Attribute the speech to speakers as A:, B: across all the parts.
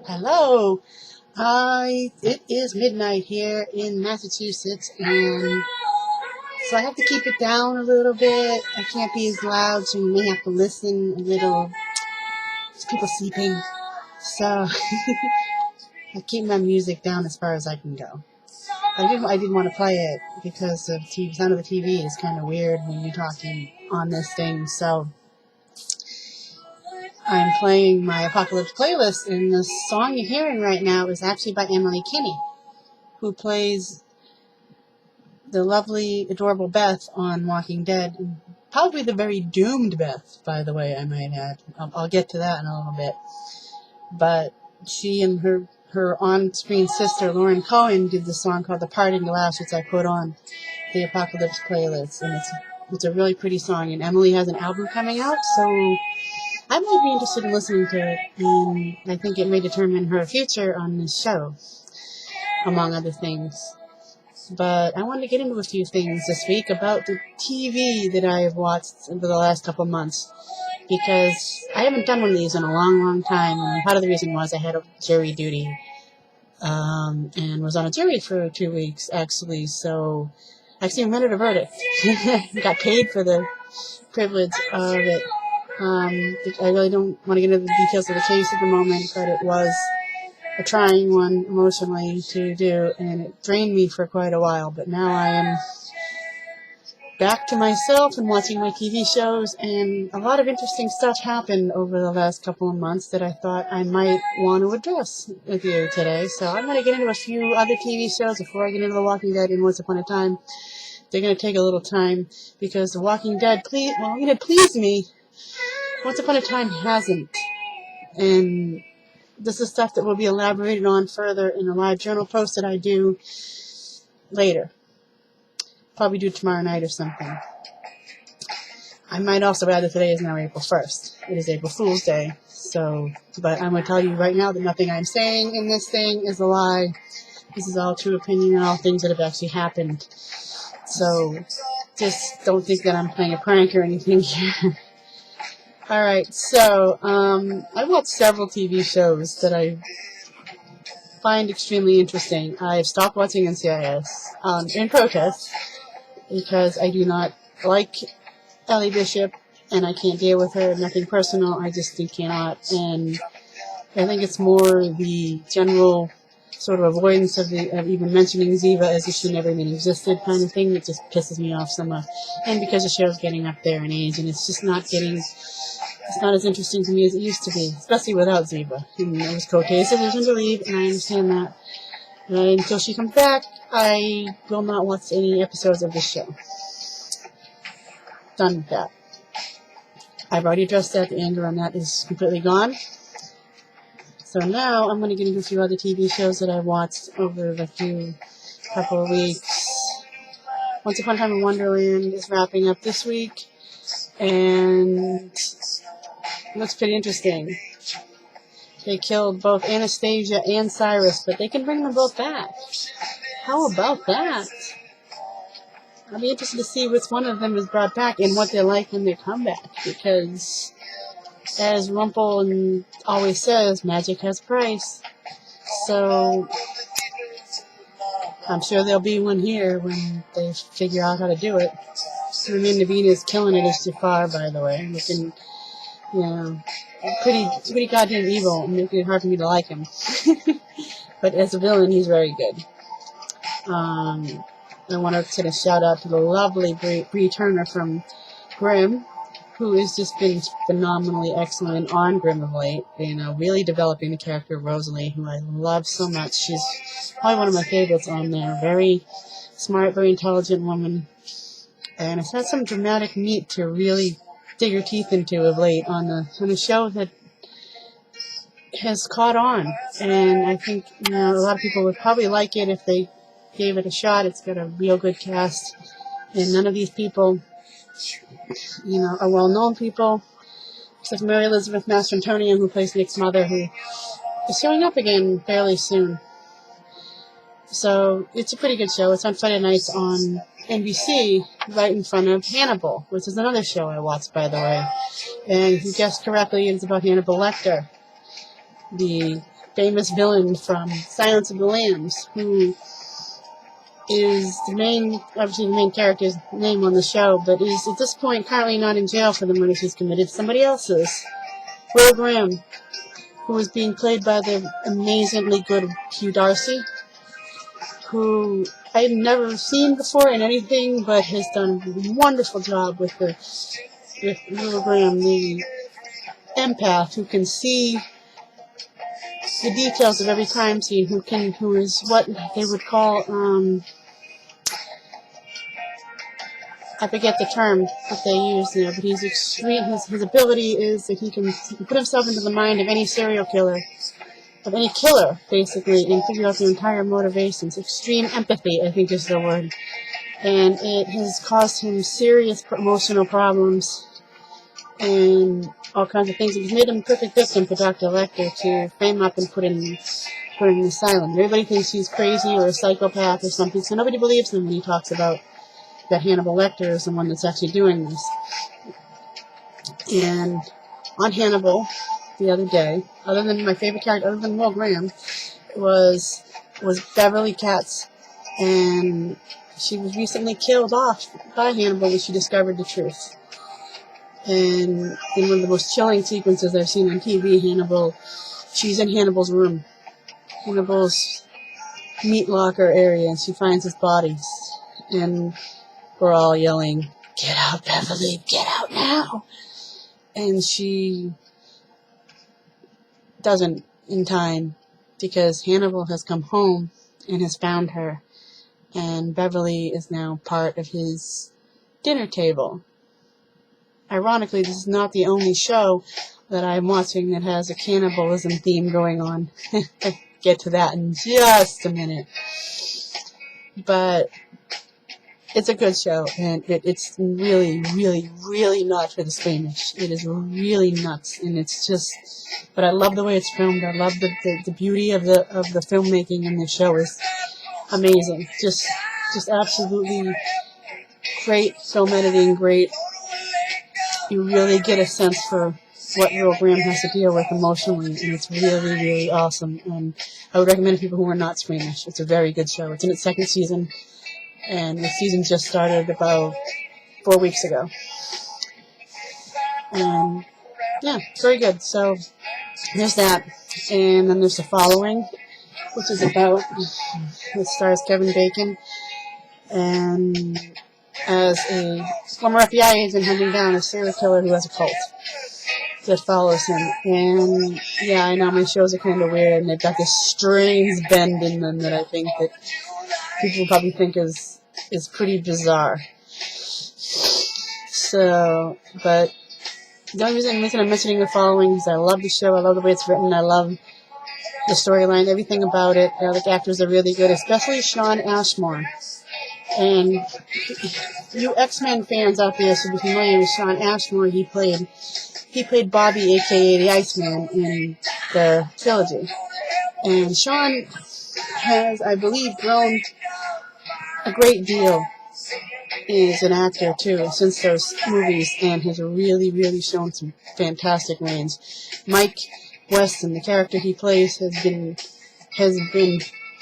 A: Hello. It is midnight here in Massachusetts, and so I have to keep it down a little bit. I can't be as loud, so you may have to listen a little. There's people sleeping, so I keep my music down as far as I can go. I didn't want to play it because the sound of the TV is kind of weird when you're talking on this thing, so I'm playing my Apocalypse playlist, and the song you're hearing right now is actually by Emily Kinney, who plays the lovely, adorable Beth on Walking Dead. Probably the very doomed Beth, by the way, I might add. I'll get to that in a little bit. But she and her on-screen sister, Lauren Cohen, did the song called The Parting Glass, which I put on the Apocalypse playlist. And it's a really pretty song. And Emily has an album coming out, so I might be interested in listening to it. And I think it may determine her future on this show, among other things. But I wanted to get into a few things this week about the TV that I have watched over the last couple months, because I haven't done one of these in a long, long time. And part of the reason was I had a jury duty and was on a jury for 2 weeks, actually. So I actually rendered a verdict. Got paid for the privilege of it. I really don't want to get into the details of the case at the moment, but it was a trying one emotionally to do, and it drained me for quite a while. But now I am back to myself and watching my TV shows, and a lot of interesting stuff happened over the last couple of months that I thought I might want to address with you today. So I'm going to get into a few other TV shows before I get into The Walking Dead and Once Upon a Time. They're going to take a little time because The Walking Dead pleased me. Once Upon a Time hasn't. And this is stuff that will be elaborated on further in a live journal post that I do later. Probably do tomorrow night or something. I might also add that today is now April 1st. It is April Fool's Day. But I'm going to tell you right now that nothing I'm saying in this thing is a lie. This is all true opinion and all things that have actually happened. So just don't think that I'm playing a prank or anything here. Alright, so I watched several TV shows that I find extremely interesting. I've stopped watching NCIS in protest because I do not like Ellie Bishop and I can't deal with her. Nothing personal, I just cannot. And I think it's more the general sort of avoidance of even mentioning Ziva as if she never even existed kind of thing that just pisses me off so much. And because the show's getting up there in age and it's just not as interesting to me as it used to be, especially without Ziva. And it was Cote's decision to leave, and I understand that. And until she comes back, I will not watch any episodes of this show. Done with that. I've already addressed that. The anger on that is completely gone. So now I'm going to get into a few other TV shows that I've watched over the couple of weeks. Once Upon a Time in Wonderland is wrapping up this week, and it looks pretty interesting. They killed both Anastasia and Cyrus, but they can bring them both back. How about that? I'll be interested to see which one of them is brought back and what they're like when they come back, because as Rumpel always says, magic has a price. So I'm sure there'll be one here when they figure out how to do it. Ramin Naveen is killing it as Jafar, by the way. Looking, pretty goddamn evil, making it hard for me to like him. But as a villain, he's very good. I want to send a shout out to the lovely Bree Turner from Grimm, who has just been phenomenally excellent on Grimm of late. Really developing the character of Rosalie, who I love so much. She's probably one of my favorites on there. Very smart, very intelligent woman. And it's had some dramatic meat to really dig your teeth into of late on a show that has caught on. And I think a lot of people would probably like it if they gave it a shot. It's got a real good cast. And none of these people are well-known people, except for Mary Elizabeth Mastrantonio, who plays Nick's mother, who is showing up again fairly soon. So it's a pretty good show. It's on Friday nights on NBC, right in front of Hannibal, which is another show I watched, by the way. And if you guessed correctly, it's about Hannibal Lecter, the famous villain from Silence of the Lambs, who is obviously the main character's name on the show, but is at this point currently not in jail for the murders he's committed. Somebody else's. Will Graham, who is being played by the amazingly good Hugh Darcy, who I've never seen before in anything, but has done a wonderful job with Will Graham, the empath who can see the details of every crime scene, who is what they would call, I forget the term that they use now, but he's extreme. His ability is that he can put himself into the mind of any serial killer, of any killer, basically, and figure out their entire motivations. Extreme empathy, I think, is the word. And it has caused him serious emotional problems and all kinds of things. It's made him a perfect victim for Dr. Lecter to frame up and put in an asylum. Everybody thinks he's crazy or a psychopath or something, so nobody believes him when he talks about that Hannibal Lecter is the one that's actually doing this. And on Hannibal, the other day, other than my favorite character, other than Will Graham, was Beverly Katz, and she was recently killed off by Hannibal when she discovered the truth. And in one of the most chilling sequences I've seen on TV, she's in Hannibal's room, Hannibal's meat locker area, and she finds his bodies, and we're all yelling, "Get out, Beverly, get out now!" And she doesn't in time, because Hannibal has come home and has found her, and Beverly is now part of his dinner table. Ironically, this is not the only show that I'm watching that has a cannibalism theme going on. Get to that in just a minute. But it's a good show, and it's really, really, really not for the squeamish. It is really nuts, and it's just. But I love the way it's filmed. I love the beauty of the filmmaking in the show is amazing. Just absolutely great film editing, great. You really get a sense for what Will Graham has to deal with emotionally, and it's really, really awesome. And I would recommend it to people who are not squeamish. It's a very good show. It's in its second season, and the season just started about 4 weeks ago. And yeah, very good. So there's that, and then there's The Following, which is about, it stars Kevin Bacon, and as a former FBI agent hunting down a serial killer who has a cult that follows him. And yeah, I know my shows are kind of weird, and they've got this strange bend in them that I think that people probably think is pretty bizarre. So, but the only reason I'm mentioning The Following is I love the show, I love the way it's written, I love the storyline, everything about it. The actors are really good, especially Shawn Ashmore. And you X-Men fans out there should be familiar with Shawn Ashmore. He played Bobby, aka the Iceman, in the trilogy. And Shawn has, I believe, grown a great deal as an actor too since those movies, and has really, really shown some fantastic range. Mike Weston, the character he plays, has been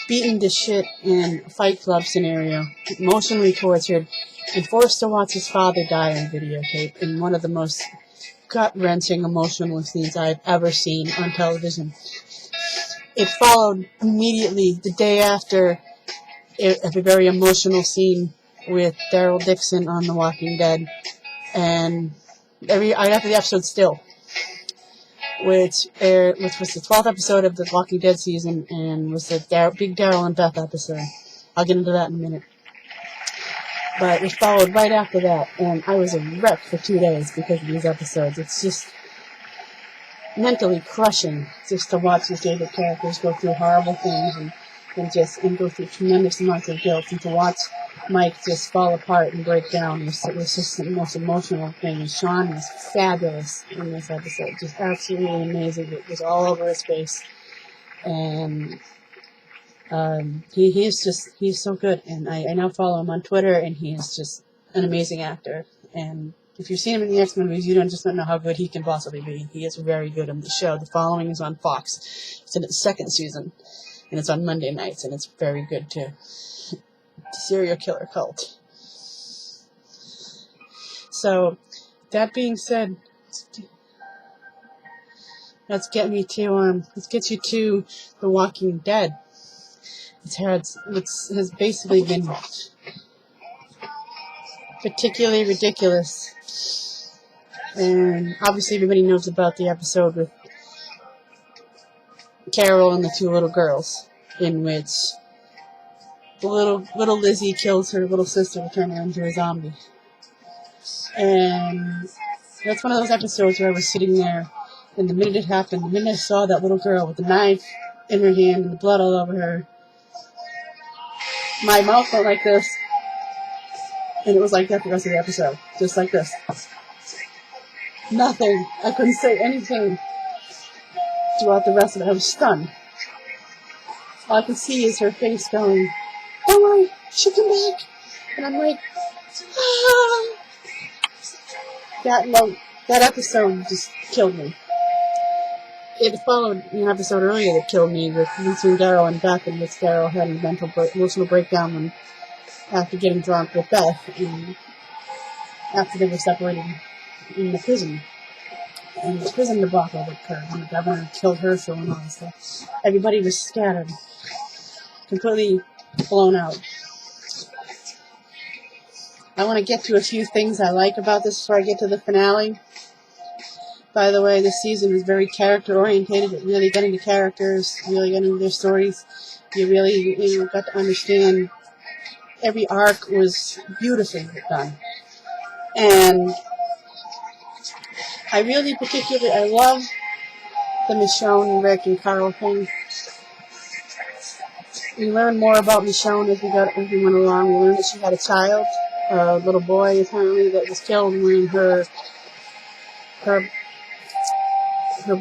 A: beaten to shit in a Fight Club scenario, emotionally tortured, and forced to watch his father die on videotape in one of the most gut-wrenching emotional scenes I've ever seen on television. It followed immediately the day after a very emotional scene with Daryl Dixon on The Walking Dead, and right after the episode Still, which was the 12th episode of the Walking Dead season, and was the big Daryl and Beth episode. I'll get into that in a minute. But it followed right after that, and I was a wreck for 2 days because of these episodes. It's just mentally crushing just to watch these favorite characters go through horrible things and go through tremendous amounts of guilt, and to watch Mike just fall apart and break down. It was just the most emotional thing. And Shawn was fabulous in this episode, just absolutely amazing. It was all over his face, and he's so good. And I now follow him on Twitter, and he is just an amazing actor. And If you've seen him in the X-Men movies, you don't know how good he can possibly be. He is very good in the show. The Following is on Fox. It's in its second season, and it's on Monday nights, and it's very good too. The serial killer cult. So, that being said, let's get you to The Walking Dead. It has basically been particularly ridiculous. And obviously everybody knows about the episode with Carol and the two little girls, in which the little Lizzie kills her little sister to turn her into a zombie. And that's one of those episodes where I was sitting there, and the minute it happened, the minute I saw that little girl with the knife in her hand and the blood all over her, my mouth went like this, and it was like that the rest of the episode. Just like this. Nothing. I couldn't say anything throughout the rest of it. I was stunned. All I could see is her face going, "Don't worry, she'll come back." And I'm like, ah. That episode just killed me. It followed an episode earlier that killed me with Lisa and Daryl and Beth, in which Daryl had a emotional breakdown after getting drunk with Beth, and after they were separated in the prison. And the prison debacle that occurred when the governor killed Herschel and all that stuff. Everybody was scattered. Completely blown out. I want to get to a few things I like about this before I get to the finale. By the way, this season was very character-orientated. It really got into characters, really got into their stories. You really got to understand every arc was beautifully done. And I love the Michonne, Rick, and Carl thing. We learned more about Michonne as we went along. We learned that she had a child, a little boy apparently, that was killed when her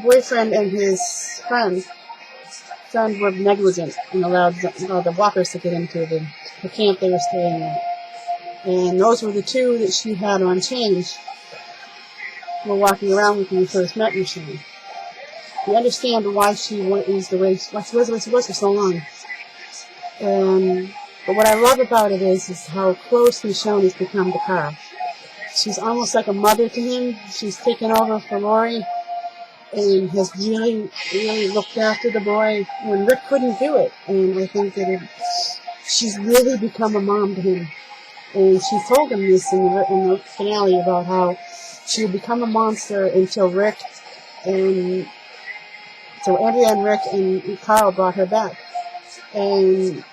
A: boyfriend and his friend were negligent and allowed the walkers to get into the camp they were staying at. And those were the two that she had on change were walking around with when we first met Michonne. We understand why she was the way she was for so long. But what I love about it is how close Michonne has become to Carl. She's almost like a mother to him. She's taken over for Lori and has really, really looked after the boy when Rick couldn't do it. And I think that she's really become a mom to him. And she told him this in the finale about how she would become a monster until Andrea and Rick and Carl brought her back. And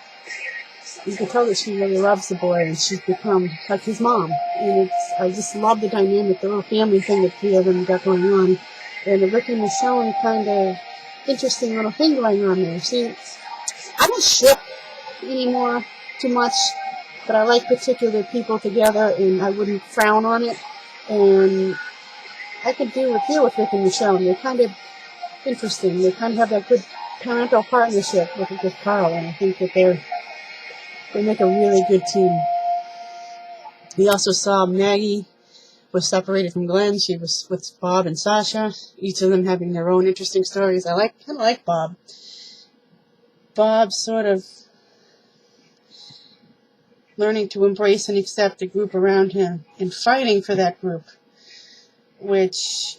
A: you can tell that she really loves the boy, and she's become like his mom. And I just love the dynamic, the little family thing that three of them got going on. And the Rick and Michonne kind of interesting little thing going on there. See, I don't ship anymore too much, but I like particular people together, and I wouldn't frown on it. And I could deal with Rick and Michonne. They're kind of interesting. They kind of have that good parental partnership with Carl, and I think that they make a really good team. We also saw Maggie was separated from Glenn. She was with Bob and Sasha, each of them having their own interesting stories. I kind of like Bob. Bob sort of learning to embrace and accept the group around him and fighting for that group, which,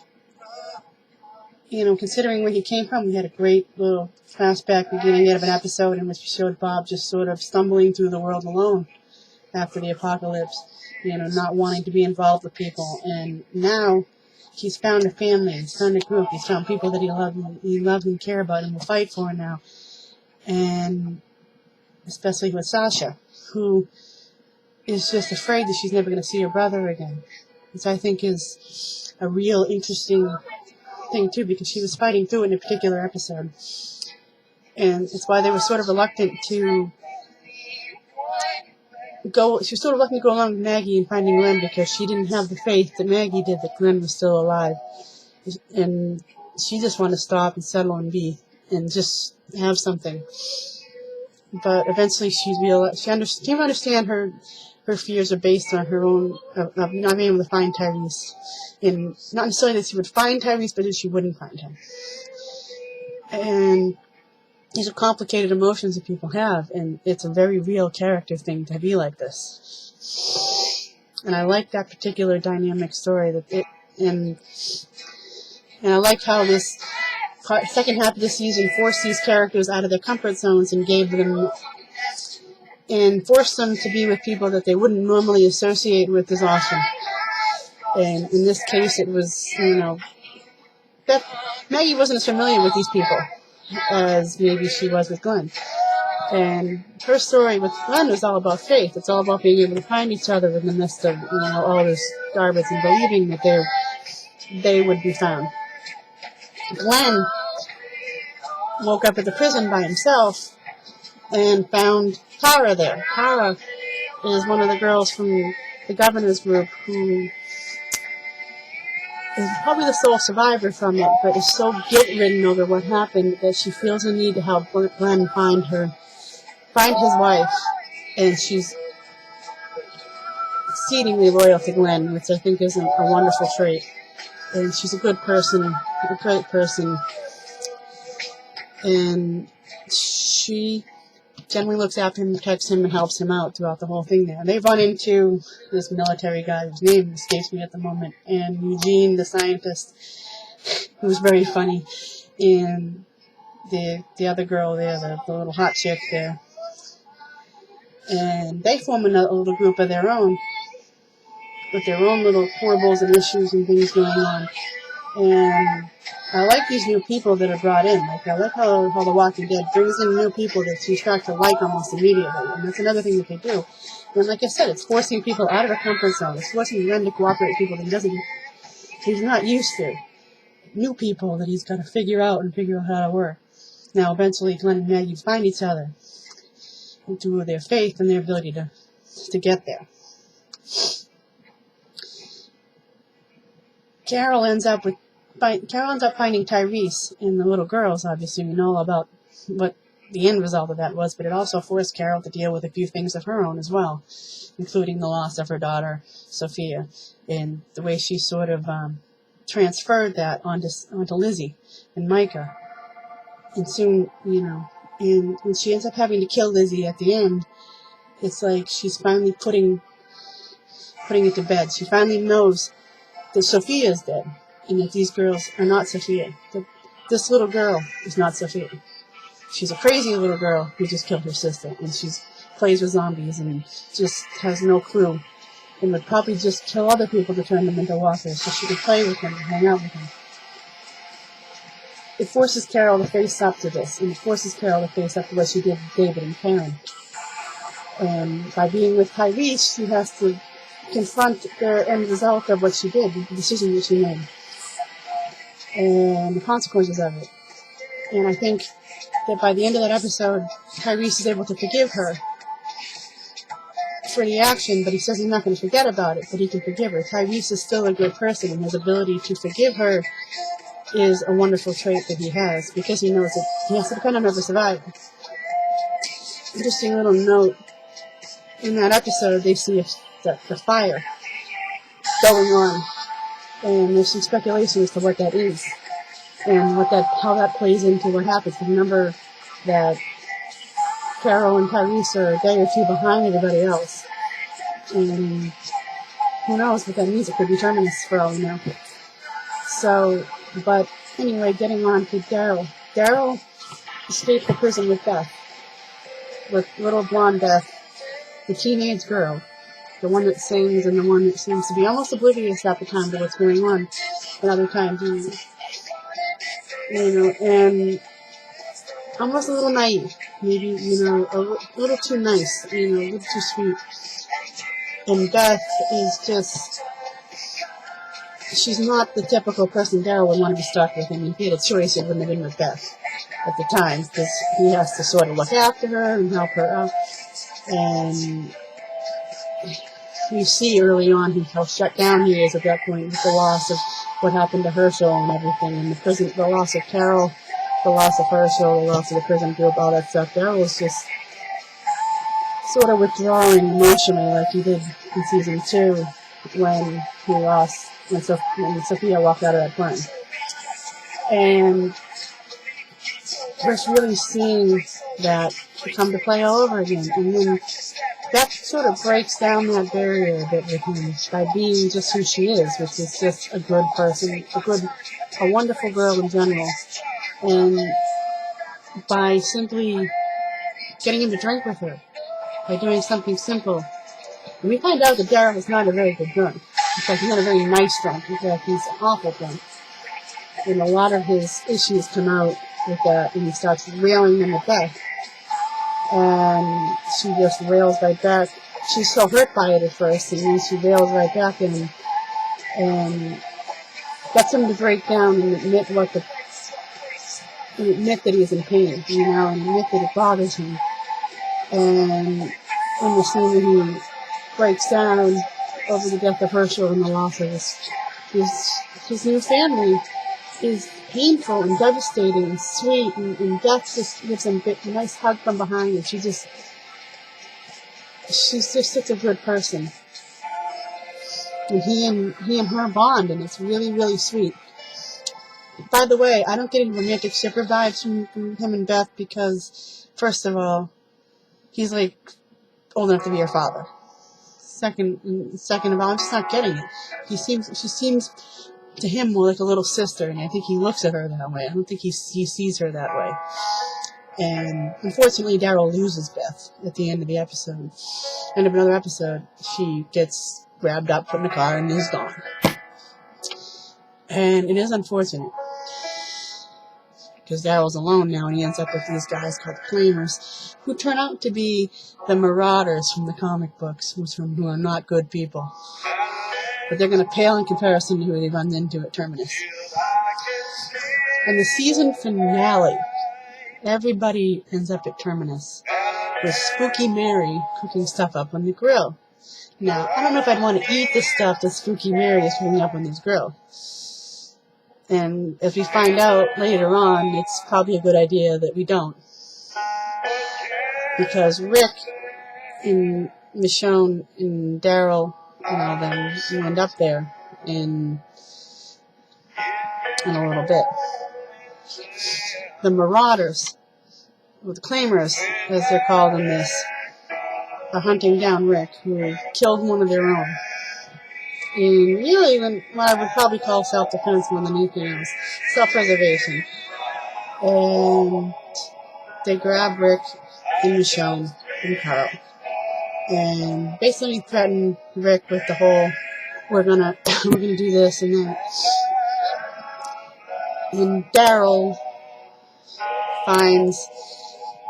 A: considering where he came from, we had a great little flashback beginning of an episode in which we showed Bob just sort of stumbling through the world alone after the apocalypse, not wanting to be involved with people. And now he's found a family, he's found a group, he's found people that he loves and care about and will fight for now. And especially with Sasha, who is just afraid that she's never going to see her brother again, which I think is a real interesting thing too, because she was fighting through it in a particular episode. And it's why they were sort of reluctant to go. She was sort of reluctant to go along with Maggie in finding Glenn, because she didn't have the faith that Maggie did that Glenn was still alive. And she just wanted to stop and settle and be and just have something. But eventually she came to understand her her fears are based on her own, of not being able to find Tyrese. And not necessarily that she would find Tyrese, but that she wouldn't find him. And these are complicated emotions that people have, and it's a very real character thing to be like this. And I like that particular dynamic story and I like how this second half of the season forced these characters out of their comfort zones and forced them to be with people that they wouldn't normally associate with as often. And in this case, it was, that Maggie wasn't as familiar with these people as maybe she was with Glenn. And her story with Glenn was all about faith. It's all about being able to find each other in the midst of all this garbage and believing that they would be found. Glenn woke up at the prison by himself and found Tara there. Tara is one of the girls from the governor's group who is probably the sole survivor from it, but is so guilt-ridden over what happened that she feels a need to help Glenn find his wife, and she's exceedingly loyal to Glenn, which I think is a wonderful trait. And she's a good person, a great person, and she generally looks after him, protects him, and helps him out throughout the whole thing there. They run into this military guy whose name escapes me at the moment, and Eugene, the scientist, who's very funny, and the other girl there, the little hot chick there. And they form a little group of their own, with their own little quarrels and issues and things going on. And I like these new people that are brought in. Like, I like how The Walking Dead brings in new people that you start to like almost immediately. And that's another thing that they do. And like I said, it's forcing people out of their comfort zone. It's forcing Glenn to cooperate with people that he's not used to. New people that he's got to figure out how to work. Now, eventually, Glenn and Maggie find each other through their faith and their ability to get there. Carol ends up finding Tyrese and the little girls. Obviously, we know about what the end result of that was, but it also forced Carol to deal with a few things of her own as well, including the loss of her daughter, Sophia, and the way she sort of transferred that onto Lizzie and Micah. And soon, and when she ends up having to kill Lizzie at the end, it's like she's finally putting it to bed. She finally knows that Sophia is dead, and that these girls are not Sophia. That this little girl is not Sophia. She's a crazy little girl who just killed her sister, and she plays with zombies and just has no clue, and would probably just kill other people to turn them into walkers so she could play with them and hang out with them. It forces Carol to face up to this, and it forces Carol to face up to what she did with David and Karen. And by being with Tyrese, she has to confront the end result of what she did, the decision that she made, and the consequences of it. And I think that by the end of that episode, Tyrese is able to forgive her for the action, but he says he's not going to forget about it, but he can forgive her. Tyrese is still a good person, and his ability to forgive her is a wonderful trait that he has, because he knows that he has to depend on her for survival. Interesting little note, in that episode they see the fire going on, and there's some speculation as to what that is, and how that plays into what happens. Remember that Carol and Tyrese are a day or two behind everybody else, and who knows what that means. It could be terminus for all we know. So, but anyway, getting on to Daryl. Daryl escaped the prison with Beth, with little blonde Beth, the teenage girl, the one that sings and the one that seems to be almost oblivious at the time to what's going on, and other times, and almost a little naive, maybe, a little too nice, a little too sweet. And Beth is just, she's not the typical person Daryl would want to be stuck with. I mean, if he had a choice, it wouldn't have been with Beth at the time, because he has to sort of look after her and help her out. And you see early on how shut down he is at that point with the loss of what happened to Herschel and everything, and the loss of Carol, the loss of Herschel, the loss of the prison group, all that stuff. Daryl was just sort of withdrawing emotionally like he did in season 2 when when Sophia walked out of that plane. And just really seeing that come to play all over again. And then that sort of breaks down that barrier a bit with him by being just who she is, which is just a good person, a wonderful girl in general. And by simply getting him to drink with her, by doing something simple. And we find out that Daryl is not a very good drunk. In fact, he's not a very nice drunk. In fact, he's an awful drunk. And a lot of his issues come out with that when he starts railing them at Beth. And she just rails right back. She's so hurt by it at first, and then she rails right back at him and gets him to break down and admit that he's in pain, and admit that it bothers him. And in the scene when he breaks down over the death of Herschel and the loss of his new family is painful and devastating and sweet, and Beth just gives him a nice hug from behind, and she's just such a good person. And he and her bond, and it's really, really sweet. By the way, I don't get any romantic shipper vibes from him and Beth because, first of all, he's like old enough to be her father. Second of all, I'm just not getting it. She seems to him more like a little sister, and I think he looks at her that way. I don't think he sees her that way. And unfortunately, Daryl loses Beth at the end of another episode. She gets grabbed up, put in a car, and is gone. And it is unfortunate, because Daryl's alone now, and he ends up with these guys called the Claimers, who turn out to be the Marauders from the comic books, who are not good people. But they're going to pale in comparison to who they run into at Terminus. And the season finale, everybody ends up at Terminus with Spooky Mary cooking stuff up on the grill. Now, I don't know if I'd want to eat the stuff that Spooky Mary is cooking up on this grill. And as we find out later on, it's probably a good idea that we don't. Because Rick and Michonne and Daryl, then you end up there in a little bit. The Marauders, or the Claimers, as they're called in this, are hunting down Rick, who killed one of their own. And really, what I would probably call self-defense more than anything else. Self-preservation. And they grab Rick and Michonne and Carl. And basically threaten Rick with the whole, we're gonna do this and that. And Daryl finds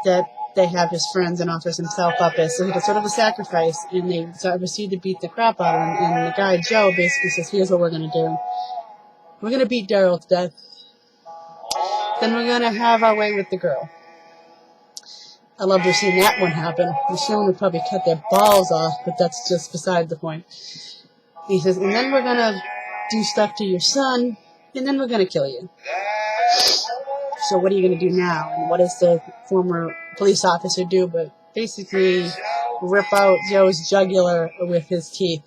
A: that they have his friends and offers himself up as sort of a sacrifice, and they proceed to beat the crap out of him. And the guy Joe basically says, here's what we're going to do. We're going to beat Daryl to death. Then we're going to have our way with the girl. I love to have seen that one happen. Michonne would probably cut their balls off, but that's just beside the point. He says, and then we're going to do stuff to your son, and then we're going to kill you. So what are you going to do now? And what does the former police officer do but basically rip out Joe's jugular with his teeth?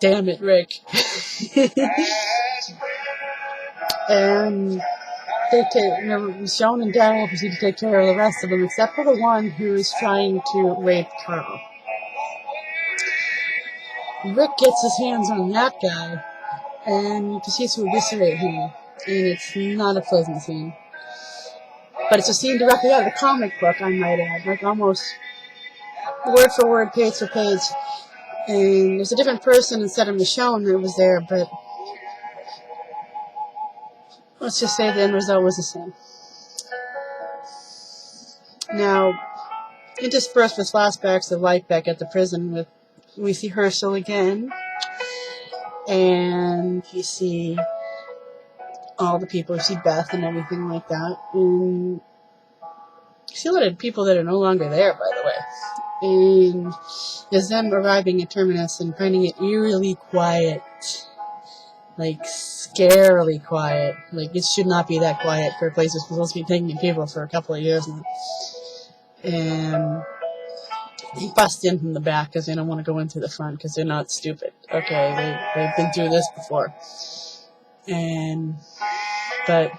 A: Damn it, Rick. And Michonne and Daryl proceed to take care of the rest of them, except for the one who is trying to rape Carl. Rick gets his hands on that guy and proceeds to eviscerate him, and it's not a pleasant scene. But it's a scene directly out of the comic book, I might add, like almost word for word, page for page. And there's a different person instead of Michonne that was there, but let's just say the end result was the same. Now, interspersed with flashbacks of life back at the prison, we see Herschel again, and you see all the people, you see Beth and everything like that, and you see a lot of people that are no longer there, by the way. And is them arriving at Terminus and finding it eerily quiet, like scarily quiet. Like, it should not be that quiet for a place that's supposed to be taking people for a couple of years now. And they bust in from the back because they don't want to go into the front because they're not stupid. Okay, they've been through this before. But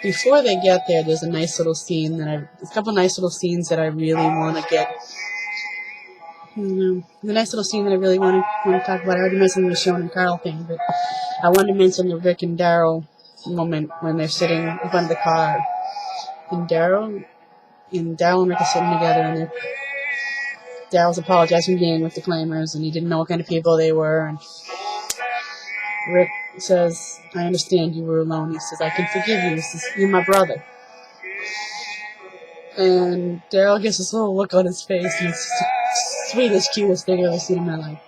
A: before they get there, there's a nice little scene a couple nice little scenes that I really want to get. The nice little scene that I really want to talk about. I already mentioned the Sean and Carl thing, but I wanted to mention the Rick and Daryl moment when they're sitting in front of the car. And Daryl and Rick are sitting together, and Daryl's apologizing for being with the Claimers, and he didn't know what kind of people they were. And Rick says, "I understand you were alone." He says, "I can forgive you." He says, "You're my brother." And Daryl gets this little look on his face, and it's the sweetest, cutest thing I've ever seen in my life.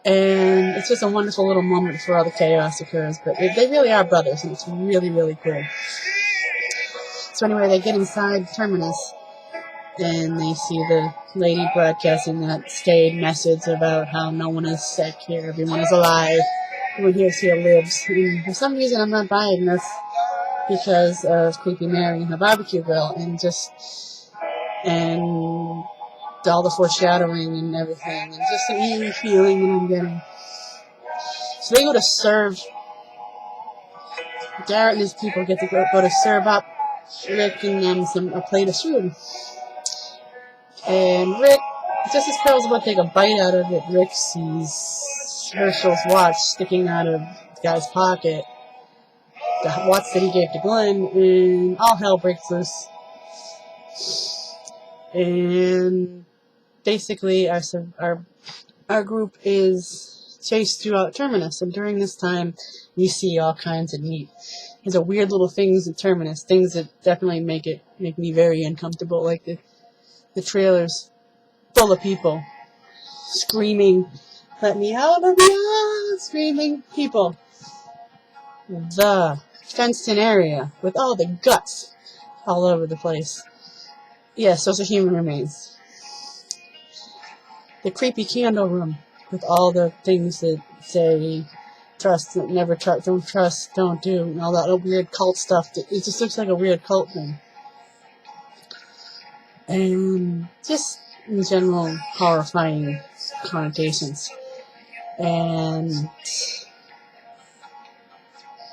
A: And it's just a wonderful little moment before all the chaos occurs. But they really are brothers, and it's really, really cool. So anyway, they get inside Terminus, and they see the lady broadcasting that staid message about how no one is sick here, everyone is alive, everyone here lives. And for some reason, I'm not buying this because of Creepy Mary and her barbecue grill, and all the foreshadowing and everything, and just the eerie feeling that I'm getting. So they go to serve. Garrett and his people get to go to serve up Rick and them a plate of food. And Rick, just as Carol's about to take a bite out of it, Rick sees Herschel's watch sticking out of the guy's pocket. The watch that he gave to Glenn, and all hell breaks loose. And basically, our group is chased throughout Terminus, and during this time, we see all kinds of neat. There's a weird little things in Terminus, things that definitely make me very uncomfortable, like the trailer's full of people screaming, "Let me out of here!" Screaming people. The fenced-in area with all the guts all over the place. Yes, those are human remains. The creepy candle room with all the things that say trust, never trust, don't trust, don't do, and all that weird cult stuff. It just looks like a weird cult thing. And just in general, horrifying connotations. And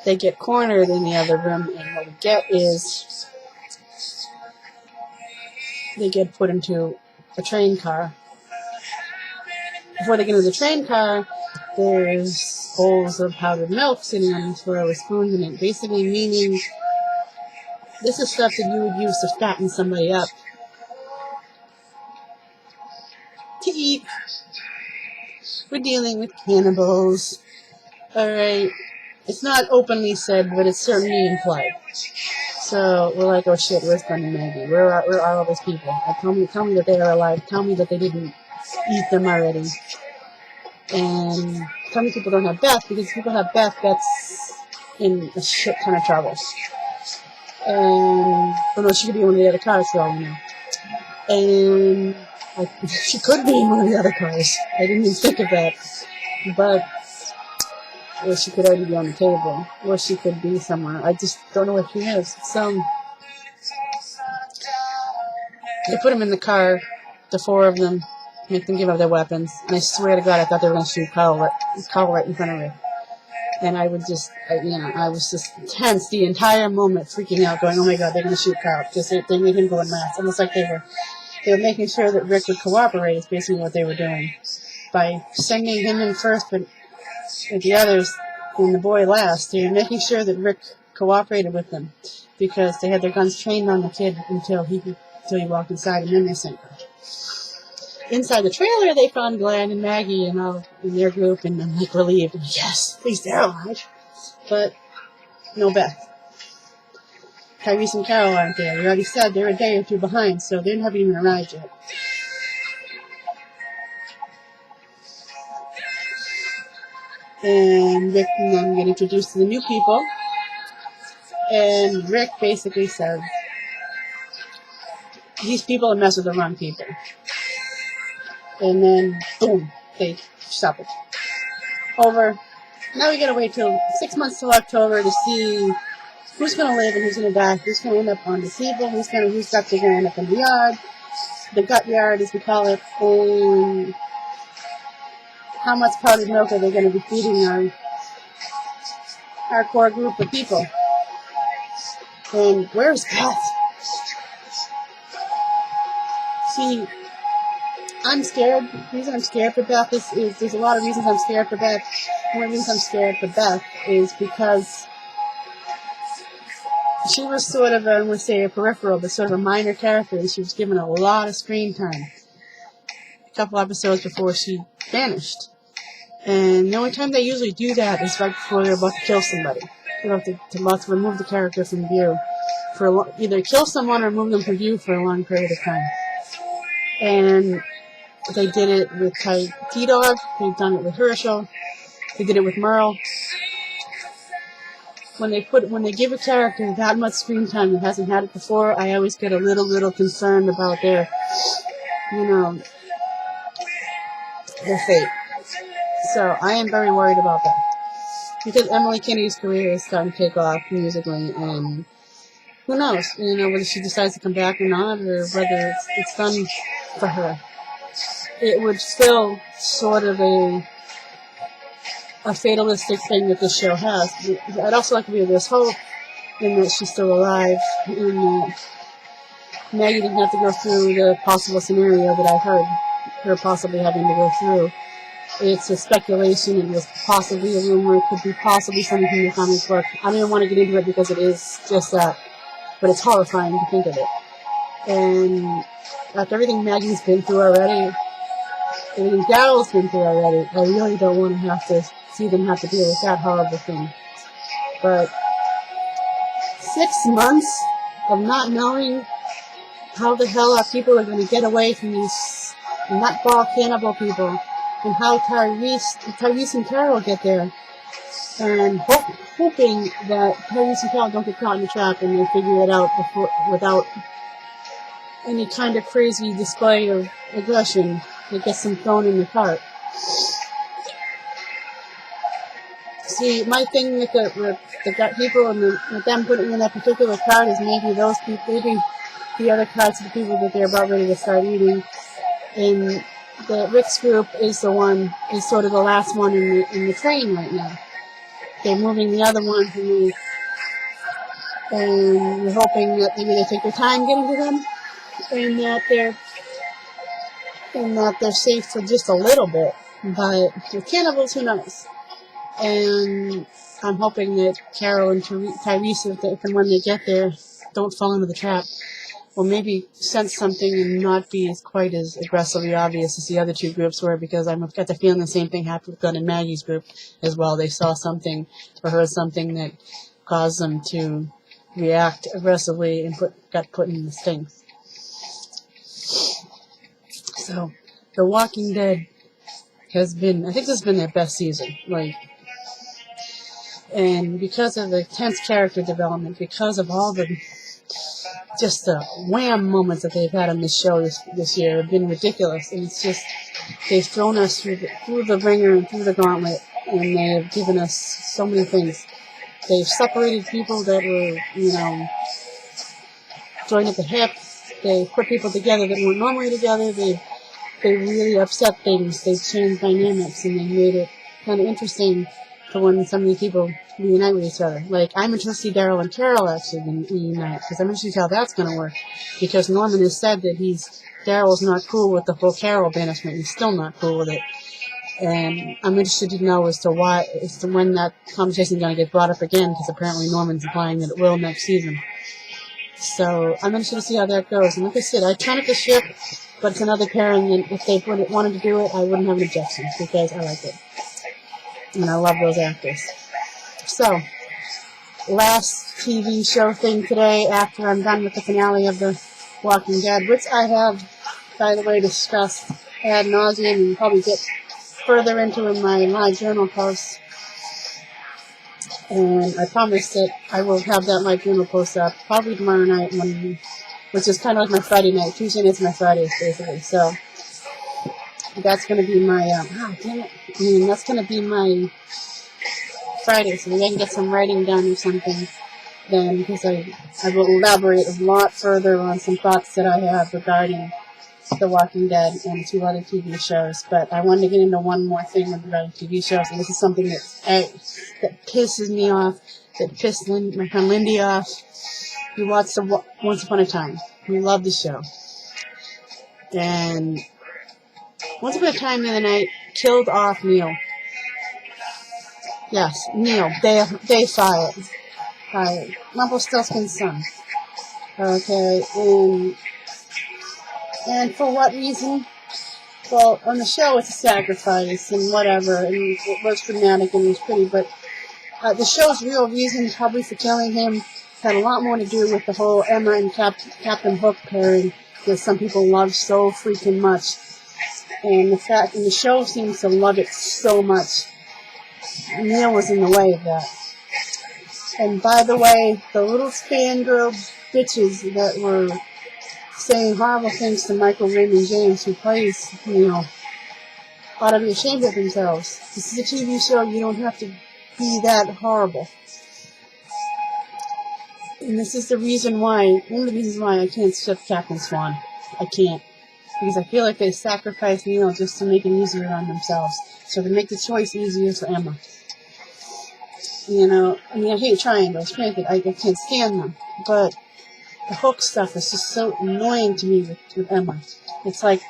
A: they get cornered in the other room, and what we get is they get put into a train car. Before they get into the train car, there's bowls of powdered milk sitting on the floor with spoons in it, basically meaning this is stuff that you would use to fatten somebody up to eat. We're dealing with cannibals. Alright. It's not openly said, but it's certainly implied. So we're like, oh shit, where's Glenn and Maggie? Where are all those people? Tell me that they are alive. Tell me that they didn't eat them already. And tell me people don't have Beth, because if people have Beth, Beth's in a shit ton of trouble. And, oh no, she could be in one of the other cars for all we know. And she could be in one of the other cars. I didn't even think of that. But, or she could already be on the table. Or she could be somewhere. I just don't know where she is. So, they put them in the car, the four of them, make them give up their weapons. And I swear to God, I thought they were going to shoot Carl right in front of her. And I was just tense the entire moment, freaking out, going, oh my God, they're going to shoot Carl. Because they made him go in last. Almost like they were making sure that Rick would cooperate, is basically what they were doing. By sending him in first, but the others and the boy last, they were making sure that Rick cooperated with them. Because they had their guns trained on the kid until he walked inside, and then they sent her. Inside the trailer, they found Glenn and Maggie and all in their group, and I'm like relieved. Yes, at least they're alive. But no Beth. Tyrese and Carol aren't there. We already said they're a day or two behind, so they haven't even arrived yet. And Rick and them get introduced to the new people. And Rick basically said, these people have messed with the wrong people. And then, boom, they stop it. Over. Now we gotta wait till 6 months till October to see who's gonna live and who's gonna die, who's gonna end up on the table, who's guts are gonna end up in the yard, the gut yard as we call it, and how much powdered milk are they gonna be feeding our core group of people. And where's Beth? See, I'm scared. The reason I'm scared for Beth is there's a lot of reasons I'm scared for Beth. One of the reasons I'm scared for Beth is because she was sort of, I wouldn't say a peripheral, but sort of a minor character, and she was given a lot of screen time. A couple episodes before she vanished. And the only time they usually do that is right before they're about to kill somebody. You know, to remove the character from view. Either kill someone or remove them from view for a long period of time. And they did it with T-Dog. They've done it with Herschel. They did it with Merle. When they give a character that much screen time that hasn't had it before, I always get a little concerned about their fate. So I am very worried about that. Because Emily Kinney's career is starting to take off musically, and who knows, whether she decides to come back or not, or whether it's done for her. It would still sort of a fatalistic thing that this show has. I'd also like to believe there's hope in that she's still alive, and that Maggie didn't have to go through the possible scenario that I heard her possibly having to go through. It's a speculation, it was possibly a rumor, it could be possibly something from the comic book. I don't even want to get into it because it is just that, but it's horrifying to think of it. And after everything Maggie's been through already, everything Daryl's been through already, I really don't want to have to see them have to deal with that horrible thing. But 6 months of not knowing how the hell our people are going to get away from these nutball cannibal people, and how Tyrese and Carol get there, and hoping that Tyrese and Carol don't get caught in the trap and they figure it out without any kind of crazy display of aggression that gets them thrown in the cart. See, my thing with the gut people and with them putting in that particular cart is maybe the other carts of the people that they're about ready to start eating. And the Rick's group is sort of the last one in the train right now. They're moving the other one to move. And we're hoping that maybe they take their time getting to them, and that they're safe for just a little bit. But the cannibals, who knows? And I'm hoping that Carol and Tyrese, if and when they get there, don't fall into the trap. Or maybe sense something and not be quite as aggressively obvious as the other two groups were, because I've got the feeling the same thing happened with Gunn and Maggie's group as well. They saw something or heard something that caused them to react aggressively and got put in the sting. So, The Wlaking Dead I think this has been their best season. And because of the tense character development, because of all the wham moments that they've had on this show this year have been ridiculous. And it's just, they've thrown us through the ringer and through the gauntlet, and they have given us so many things. They've separated people that were, joined at the hip. They've put people together that weren't normally together. They really upset things. They've changed dynamics, and they made it kind of interesting for when some of these people reunite with each other. I'm interested to see Daryl and Carol actually reunite, because I'm interested to see how that's going to work. Because Norman has said that Daryl's not cool with the whole Carol banishment. He's still not cool with it. And I'm interested to know as to when that conversation is going to get brought up again, because apparently Norman's implying that it will next season. So I'm interested to see how that goes. And like I said, I try not to ship, but it's another pairing, and if they wanted to do it, I wouldn't have an objection, because I like it. And I love those actors. So, last TV show thing today, after I'm done with the finale of The Wlaking Dead, which I have, by the way, discussed ad nauseum and probably get further into in my live journal posts. And I promise that I will have that live journal post up probably tomorrow night, which is kind of like my Friday night. Tuesday nights are my Fridays, basically. So, that's going to be my, that's going to be my Friday so maybe I can get some writing done or something then, because I will elaborate a lot further on some thoughts that I have regarding The Walking Dead and 2 other TV shows. But I wanted to get into one more thing regarding TV shows, and this is something that pisses me off, that pissed my friend Lindy off. We watched Once Upon a Time. We love the show. And Once Upon a Time the other night killed off Neil. Yes, Neil. They fired. Rumpelstiltskin's son. Okay, and for what reason? Well, on the show it's a sacrifice and whatever, and it was dramatic and it was pretty, but the show's real reason probably for killing him had a lot more to do with the whole Emma and Captain Hook pairing that some people love so freaking much. And the show seems to love it so much. Neil was in the way of that. And by the way, the little fangirl bitches that were saying horrible things to Michael Raymond James, who plays Neil, ought to be ashamed of themselves. This is a TV show, you don't have to be that horrible. And this is the reason why, one of the reasons why I can't ship Captain Swan. I can't. Because I feel like they sacrificed Neil just to make it easier on themselves. So to make the choice easier for Emma. You know, I mean, I hate triangles, granted, I can't stand them. But the Hook stuff is just so annoying to me with Emma. It's like,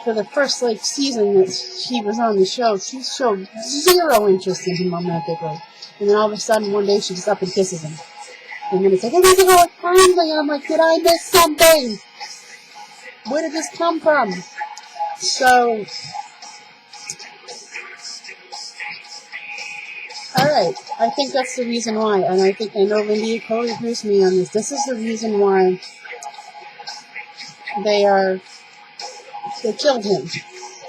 A: for the first, season that she was on the show, she showed zero interest in him romantically. And then all of a sudden, one day, she just up and kisses him. And then it's like, everything going finally. And I'm like, did I miss something? Where did this come from? So, alright, I think that's the reason why. And I know Lindy totally agrees with me on this. This is the reason why they killed him.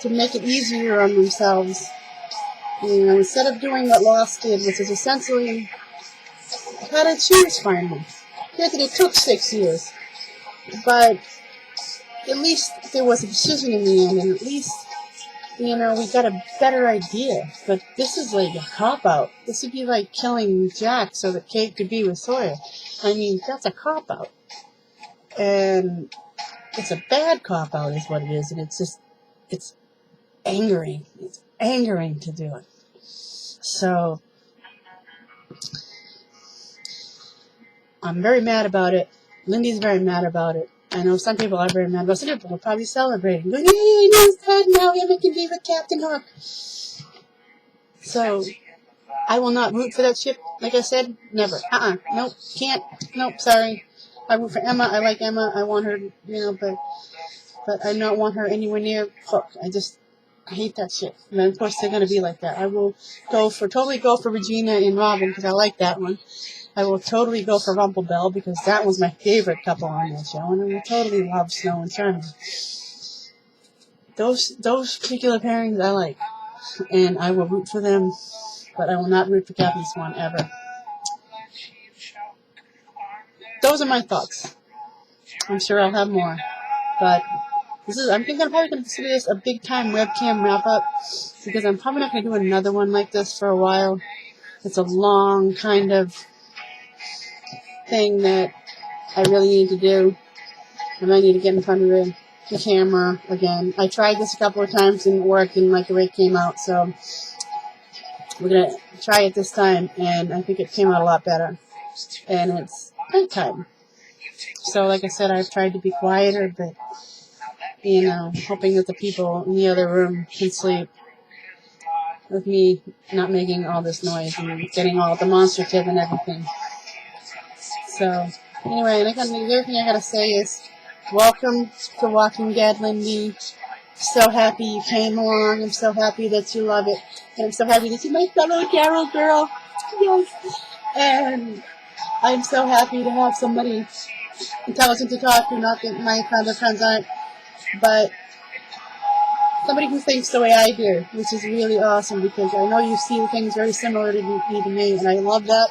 A: To make it easier on themselves. You know, instead of doing what Lost did, which is essentially had to choose finally. Granted, it took 6 years. But at least there was a decision in the end, and at least, you know, we got a better idea. But this is like a cop-out. This would be like killing Jack so that Kate could be with Sawyer. I mean, that's a cop-out. And it's a bad cop-out is what it is, and it's angering. It's angering to do it. So, I'm very mad about it. Lindy's very mad about it. I know some people are very mad, but some people are probably celebrating. Going, hey, Neil's dead now, Emma can be with Captain Hook. So, I will not root for that ship, like I said, never. Nope, can't, nope, sorry. I root for Emma, I like Emma, I want her, you know, but I don't want her anywhere near Hook. I hate that shit. And then, of course, they're going to be like that. I will totally go for Regina and Robin, because I like that one. I will totally go for Rumplebell, because that was my favorite couple on that show, and I will totally love Snow and Sherman. Those particular pairings I like, and I will root for them, but I will not root for Captain Swan ever. Those are my thoughts. I'm sure I'll have more, but I'm probably going to consider this a big-time webcam wrap-up, because I'm probably not going to do another one like this for a while. It's a long kind of thing that I really need to do. I might need to get in front of the camera again. I tried this a couple of times and it worked, and like the way it came out, so we're going to try it this time, and I think it came out a lot better. And it's nighttime. So like I said, I've tried to be quieter, but, you know, hoping that the people in the other room can sleep with me not making all this noise and getting all demonstrative and everything. So, anyway, the other thing I gotta say is, welcome to Walking Dead, Lindy. So happy you came along. I'm so happy that you love it. And I'm so happy that you're my fellow Carol girl. Yes. And I'm so happy to have somebody intelligent to talk to, not that my other friends aren't, but somebody who thinks the way I do, which is really awesome, because I know you see things very similar to me, and I love that.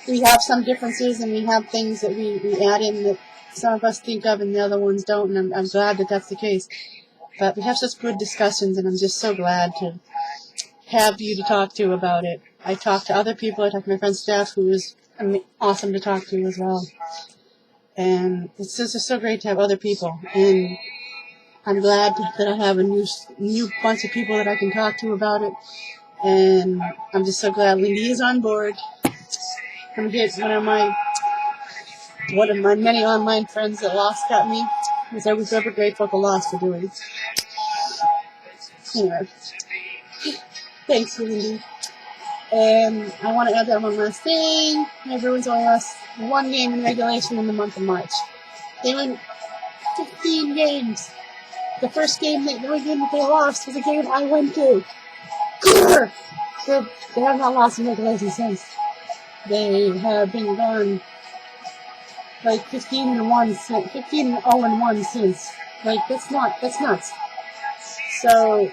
A: We have some differences, and we have things that we add in that some of us think of and the other ones don't, and I'm glad that that's the case. But we have such good discussions, and I'm just so glad to have you to talk to about it. I talked to other people. I talked to my friend Steph, who was awesome to talk to as well. And it's just so great to have other people. And I'm glad that I have a new bunch of people that I can talk to about it. And I'm just so glad Lindy is on board. I'm gonna get one of my many online friends that Lost got me. Because I was ever grateful to Lost for doing. Anyway, thanks, Lindy. And I want to add that one last thing. My Bruins only lost one game in regulation in the month of March. They won 15 games. The first game the only game that they lost was a game I went to. They have not lost in regulation since. They have been gone like 15-0-1 since. Like that's nuts. So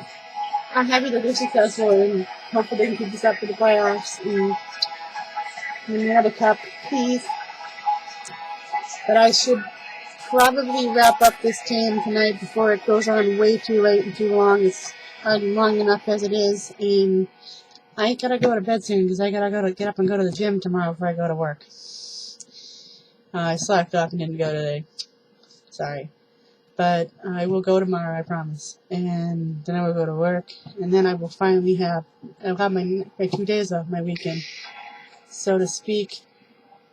A: I'm happy that they're successful and hopefully they can keep this up for the playoffs and win another cup, please. But I should probably wrap up this game tonight before it goes on way too late and too long. It's already long enough as it is, and I gotta go to bed soon because I gotta get up and go to the gym tomorrow before I go to work. I slacked off and didn't go today. Sorry. But I will go tomorrow, I promise. And then I will go to work, and then I will finally I'll have my 2 days off, my weekend, so to speak,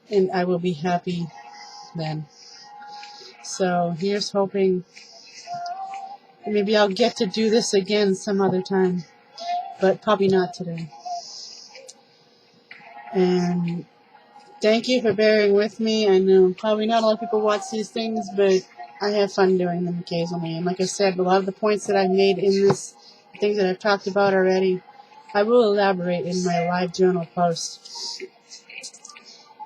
A: and I will be happy then. So here's hoping maybe I'll get to do this again some other time, but probably not today. And thank you for bearing with me. I know probably not a lot of people watch these things, but I have fun doing them occasionally. And like I said, a lot of the points that I've made in this, things that I've talked about already, I will elaborate in my live journal post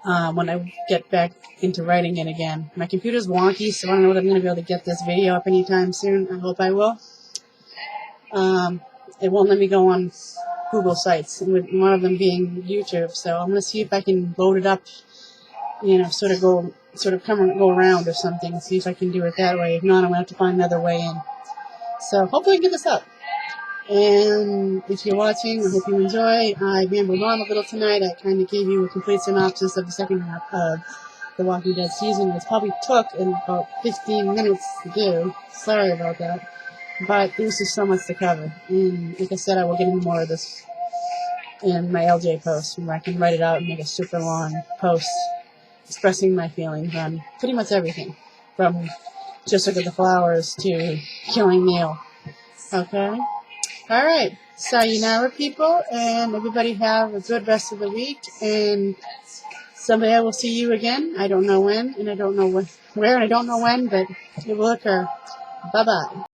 A: when I get back into writing it again. My computer's wonky, so I don't know if I'm going to be able to get this video up anytime soon. I hope I will. It won't let me go on Google sites, with one of them being YouTube. So I'm going to see if I can load it up, sort of go around or something, see if I can do it that way. If not, I'm going to have to find another way in. So hopefully I can get this up. And if you're watching, I hope you enjoy. I rambled on a little tonight. I kind of gave you a complete synopsis of the second half of the Walking Dead season. It probably took about 15 minutes to do. Sorry about that. But there was just so much to cover. And like I said, I will get into more of this in my LJ post, where I can write it out and make a super long post expressing my feelings on pretty much everything, from Just Look at the Flowers to killing Neil. Okay? Alright. Sayonara, people, and everybody have a good rest of the week, and someday I will see you again. I don't know when, and I don't know where, and I don't know when, but it will occur. Bye-bye.